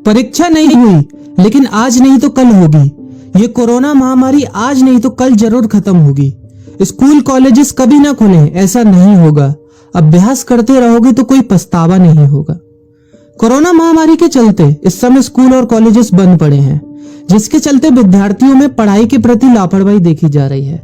परीक्षा नहीं हुई, लेकिन आज नहीं तो कल होगी। ये कोरोना महामारी आज नहीं तो कल जरूर खत्म होगी। स्कूल कॉलेजेस कभी ना खुले, ऐसा नहीं होगा। अभ्यास करते रहोगे तो कोई पछतावा नहीं होगा। कोरोना महामारी के चलते इस समय स्कूल और कॉलेजेस बंद पड़े हैं, जिसके चलते विद्यार्थियों में पढ़ाई के प्रति लापरवाही देखी जा रही है।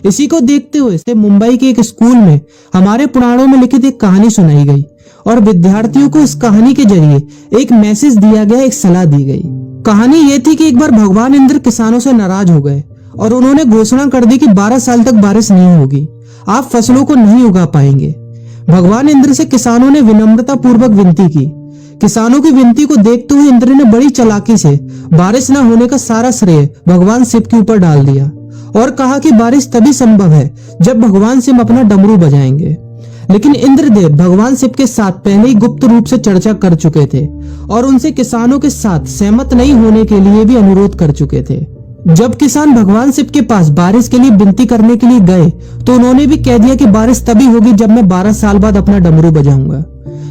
इसी को देखते हुए मुंबई के एक स्कूल में हमारे पुराणों में लिखित एक कहानी सुनाई गई और विद्यार्थियों को इस कहानी के जरिए एक मैसेज दिया गया, एक सलाह दी गई। कहानी ये थी कि एक बार भगवान इंद्र किसानों से नाराज हो गए और उन्होंने घोषणा कर दी कि 12 साल तक बारिश नहीं होगी, आप फसलों को नहीं उगा पाएंगे। भगवान इंद्र से किसानों ने विनम्रता पूर्वक विनती की। किसानों की विनती को देखते हुए इंद्र ने बड़ी चालाकी से बारिश न होने का सारा श्रेय भगवान शिव के ऊपर डाल दिया और कहा कि बारिश तभी संभव है जब भगवान शिव अपना डमरू बजाएंगे। लेकिन इंद्रदेव भगवान शिव के साथ पहले ही गुप्त रूप से चर्चा कर चुके थे और उनसे किसानों के साथ सहमत नहीं होने के लिए भी अनुरोध कर चुके थे। जब किसान भगवान शिव के पास बारिश के लिए विनती करने के लिए गए तो उन्होंने भी कह दिया कि बारिश तभी होगी जब मैं 12 साल बाद अपना डमरू बजाऊंगा।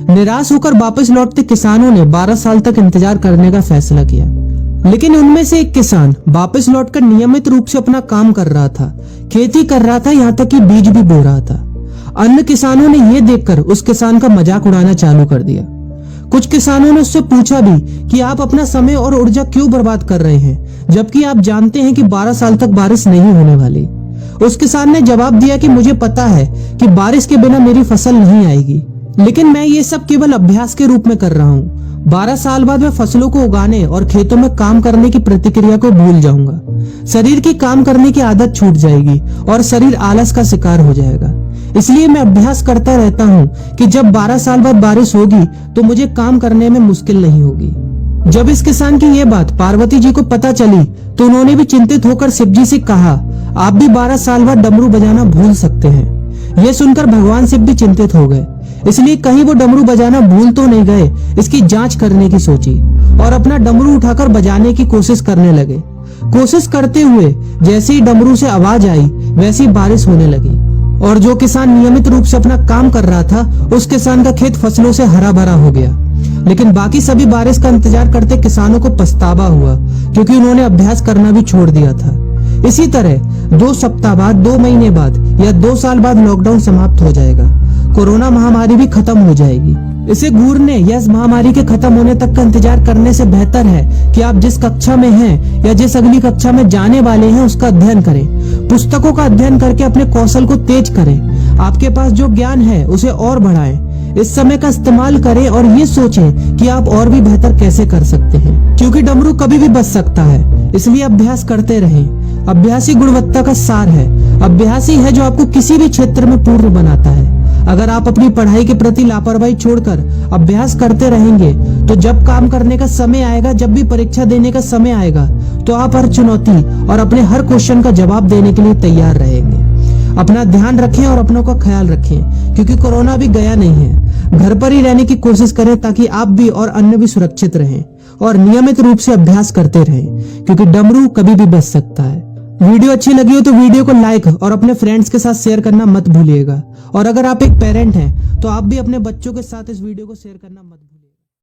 निराश होकर वापस लौटते किसानों ने 12 साल तक इंतजार करने का फैसला किया। लेकिन उनमें से एक किसान वापस लौटकर नियमित रूप से अपना काम कर रहा था, खेती कर रहा था, यहाँ तक कि बीज भी बो रहा था। अन्य किसानों ने यह देखकर उस किसान का मजाक उड़ाना चालू कर दिया। कुछ किसानों ने उससे पूछा भी कि आप अपना समय और ऊर्जा क्यों बर्बाद कर रहे हैं, जबकि आप जानते हैं कि 12 साल तक बारिश नहीं होने वाली। उस किसान ने जवाब दिया कि मुझे पता है कि बारिश के बिना मेरी फसल नहीं आएगी, लेकिन मैं ये सब केवल अभ्यास के रूप में कर रहा हूँ। 12 साल बाद मैं फसलों को उगाने और खेतों में काम करने की प्रतिक्रिया को भूल जाऊंगा। शरीर की काम करने की आदत छूट जाएगी और शरीर आलस का शिकार हो जाएगा। इसलिए मैं अभ्यास करता रहता हूँ कि जब 12 साल बाद बारिश होगी तो मुझे काम करने में मुश्किल नहीं होगी। जब इस किसान की ये बात पार्वती जी को पता चली तो उन्होंने भी चिंतित होकर शिव जी से कहा, आप भी 12 साल बाद डमरू बजाना भूल सकते हैं। यह सुनकर भगवान शिव भी चिंतित हो गए, इसलिए कहीं वो डमरू बजाना भूल तो नहीं गए, इसकी जांच करने की सोची और अपना डमरू उठाकर बजाने की कोशिश करने लगे। कोशिश करते हुए जैसे ही डमरू से आवाज आई वैसी बारिश होने लगी और जो किसान नियमित रूप से अपना काम कर रहा था उस किसान का खेत फसलों से हरा भरा हो गया। लेकिन बाकी सभी बारिश का इंतजार करते किसानों को पछतावा हुआ, क्योंकि उन्होंने अभ्यास करना भी छोड़ दिया था। इसी तरह 2 सप्ताह बाद, 2 महीने बाद या 2 साल बाद लॉकडाउन समाप्त हो जाएगा। कोरोना महामारी भी खत्म हो जाएगी। इसे घूरने या इस महामारी के खत्म होने तक का इंतजार करने से बेहतर है कि आप जिस कक्षा में हैं या जिस अगली कक्षा में जाने वाले हैं उसका अध्ययन करें। पुस्तकों का अध्ययन करके अपने कौशल को तेज करें। आपके पास जो ज्ञान है उसे और बढ़ाएं। इस समय का इस्तेमाल करें और ये सोचें कि आप और भी बेहतर कैसे कर सकते हैं, क्योंकि डमरू कभी भी बच सकता है। इसलिए अभ्यास करते रहें। अभ्यास ही गुणवत्ता का सार है। अभ्यास ही है जो आपको किसी भी क्षेत्र में पूर्ण बनाता है। अगर आप अपनी पढ़ाई के प्रति लापरवाही छोड़कर अभ्यास करते रहेंगे तो जब काम करने का समय आएगा, जब भी परीक्षा देने का समय आएगा, तो आप हर चुनौती और अपने हर क्वेश्चन का जवाब देने के लिए तैयार रहेंगे। अपना ध्यान रखें और अपनों का ख्याल रखें, क्योंकि कोरोना भी गया नहीं है। घर पर ही रहने की कोशिश करें ताकि आप भी और अन्य भी सुरक्षित रहें और नियमित रूप से अभ्यास करते रहें, क्योंकि डमरू कभी भी बच सकता है। वीडियो अच्छी लगी हो तो वीडियो को लाइक और अपने फ्रेंड्स के साथ शेयर करना मत भूलिएगा। और अगर आप एक पेरेंट हैं तो आप भी अपने बच्चों के साथ इस वीडियो को शेयर करना मत भूलिएगा।